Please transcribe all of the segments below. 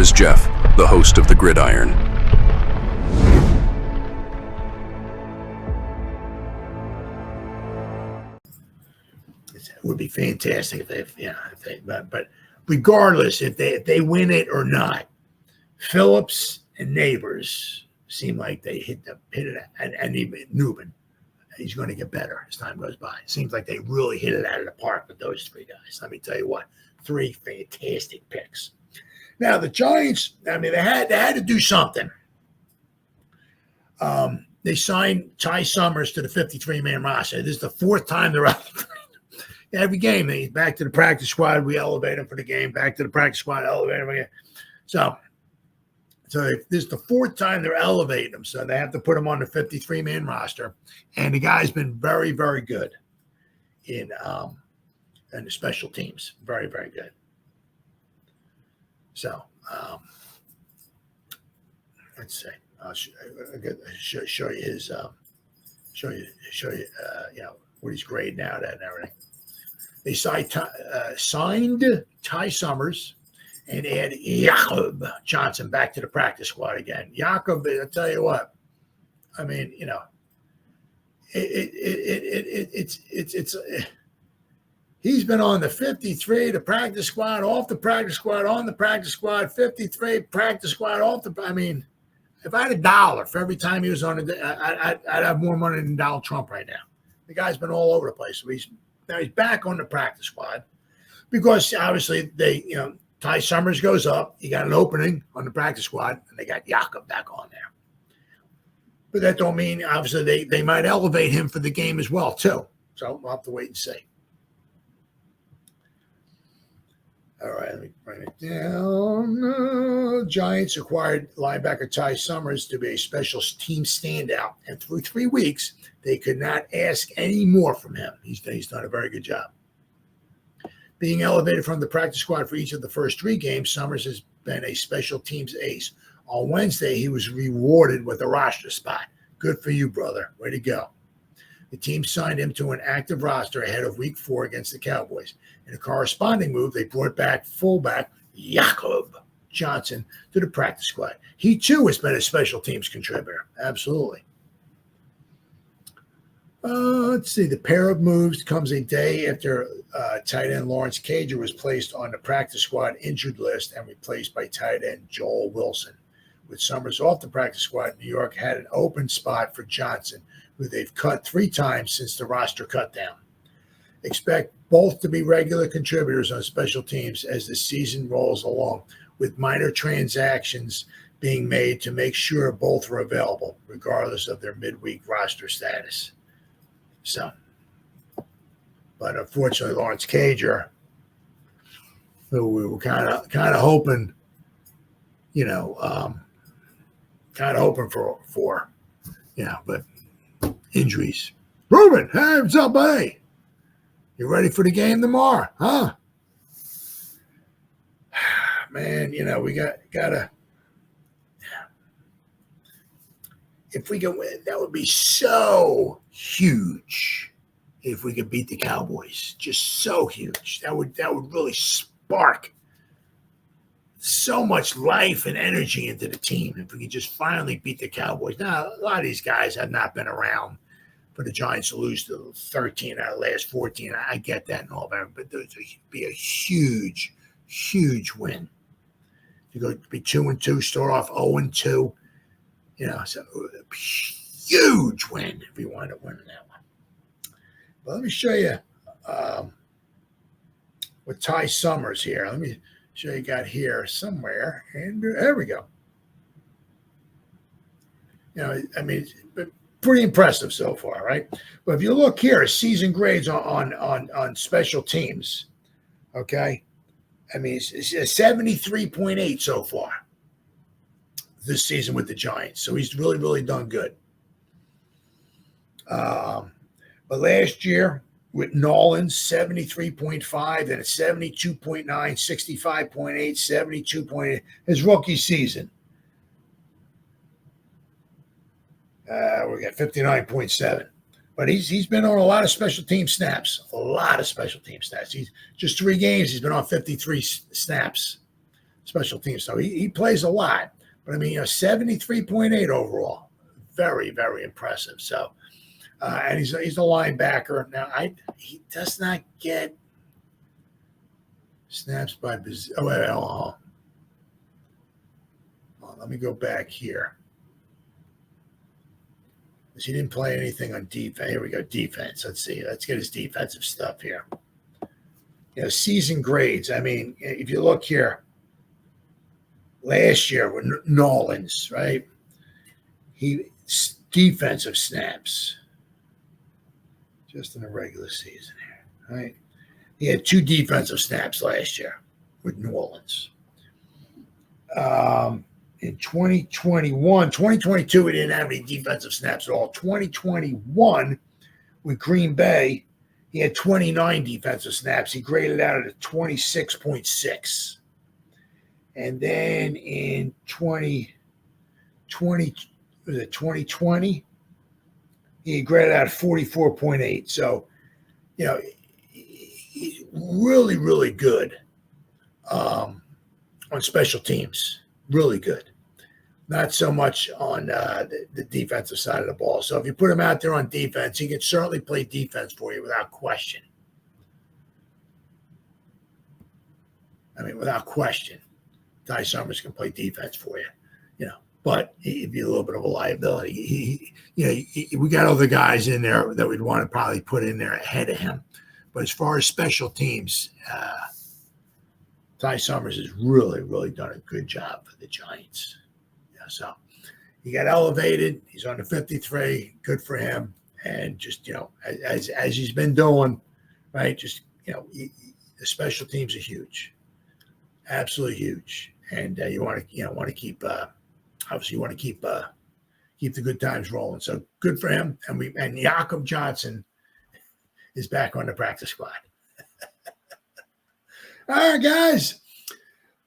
is Jeff, the host of the Gridiron. It would be fantastic but regardless if they win it or not, Phillips and Neighbors seem like they hit it, and even Newman, he's going to get better as time goes by. It seems like they really hit it out of the park with those three guys. Let me tell you what, 3 fantastic picks. Now the Giants, I mean, they had to do something. They signed Ty Summers to the 53-man roster. This is the 4th time they're out. Every game, he's back to the practice squad. We elevate him for the game. Back to the practice squad, elevate him again. So this is the 4th time they're elevating him. So they have to put him on the 53-man roster. And the guy's been very, very good in the special teams. Very, very good. So let's see. I'll show you his what he's grading out at and everything. They signed Ty Summers and add Jakob Johnson back to the practice squad again. Jakob, I'll tell you what. I mean, he's been on the 53, the practice squad, off the practice squad, on the practice squad, 53, practice squad, off the. I mean, if I had $1 for every time he was on it, I'd have more money than Donald Trump right now. The guy's been all over the place. So now he's back on the practice squad because obviously Ty Summers goes up. He got an opening on the practice squad, and they got Jakob back on there. But that don't mean, obviously, they might elevate him for the game as well, too. So we'll have to wait and see. All right, let me write it down. Giants acquired linebacker Ty Summers to be a special team standout, and through 3 weeks, they could not ask any more from him. He's done a very good job. Being elevated from the practice squad for each of the first 3 games, Summers has been a special teams ace. On Wednesday, he was rewarded with a roster spot. Good for you, brother. Way to go. The team signed him to an active roster ahead of Week 4 against the Cowboys. In a corresponding move, they brought back fullback Jakob Johnson to the practice squad. He, too, has been a special teams contributor. Absolutely. Let's see. The pair of moves comes a day after tight end Lawrence Cager was placed on the practice squad injured list and replaced by tight end Joel Wilson. With Summers off the practice squad, New York had an open spot for Johnson, who they've cut 3 times since the roster cut down. Expect both to be regular contributors on special teams as the season rolls along, with minor transactions being made to make sure both are available, regardless of their midweek roster status. So, but unfortunately, Lawrence Cager, who we were kind of hoping, for, but injuries. Ruben, hey, what's up, buddy? You ready for the game tomorrow, huh? Man, we gotta. If we can win, that would be so huge. If we could beat the Cowboys, just so huge. That would really spark so much life and energy into the team if we could just finally beat the Cowboys. Now, a lot of these guys have not been around for the Giants to lose to 13 out of the last 14. I get that and all that, but it would be a huge, huge win. You go be 2-2, start off 0-2. So huge win if we wind up winning that one. But let me show you with Ty Summers here. Let me show you got here somewhere. And there we go. Pretty impressive so far, right? But if you look here, season grades on special teams, okay? It's a 73.8 so far this season with the Giants. So he's really, really done good. But last year with Nolan, 73.5, then a 72.9, 65.8, 72.8. His rookie season. We got 59.7. But he's been on a lot of special team snaps. A lot of special team snaps. He's just 3 games. He's been on 53 snaps. special teams. So he plays a lot. But I mean, 73.8 overall. Very, very impressive. So, and he's a linebacker. Now, he does not get snaps by position. Oh, wait, let me go back here. He didn't play anything on defense. Here we go, defense. Let's see. Let's get his defensive stuff here. Season grades. I mean, if you look here, last year with Nolans, right? Defensive snaps, just in the regular season here, right? He had 2 defensive snaps last year with New Orleans. In 2022, he didn't have any defensive snaps at all. 2021 with Green Bay, he had 29 defensive snaps. He graded out at a 26.6. And then in 2020, he graded out 44.8. So, he's really, really good on special teams. Really good. Not so much on the defensive side of the ball. So if you put him out there on defense, he can certainly play defense for you without question. I mean, without question, Ty Summers can play defense for you. But he'd be a little bit of a liability. We got other guys in there that we'd want to probably put in there ahead of him. But as far as special teams, Ty Summers has really, really done a good job for the Giants. So he got elevated. He's on the 53. Good for him. And just, as he's been doing, right, just, the special teams are huge. Absolutely huge. And you want to keep, obviously you want to keep the good times rolling. So good for him. And Jakob Johnson is back on the practice squad. All right, guys.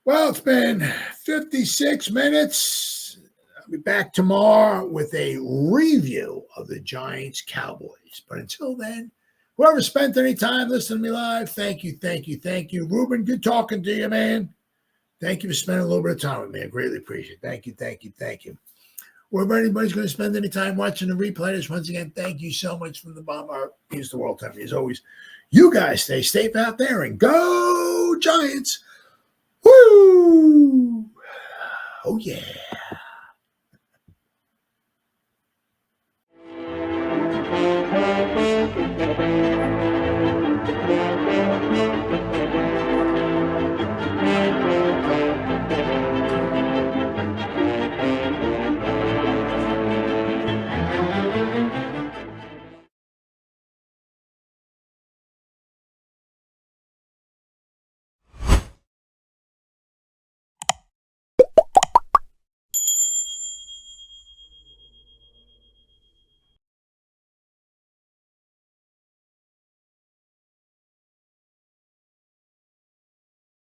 Well, it's been 56 minutes. I'll be back tomorrow with a review of the Giants-Cowboys. But until then, whoever spent any time listening to me live, thank you, thank you, thank you. Ruben, good talking to you, man. Thank you for spending a little bit of time with me. I greatly appreciate it. Thank you, thank you, thank you. Wherever anybody's going to spend any time watching the replay, just once again, thank you so much from the bottom of our heart. Means the world to me. As always, you guys stay safe out there and go Giants. Woo! Oh, yeah.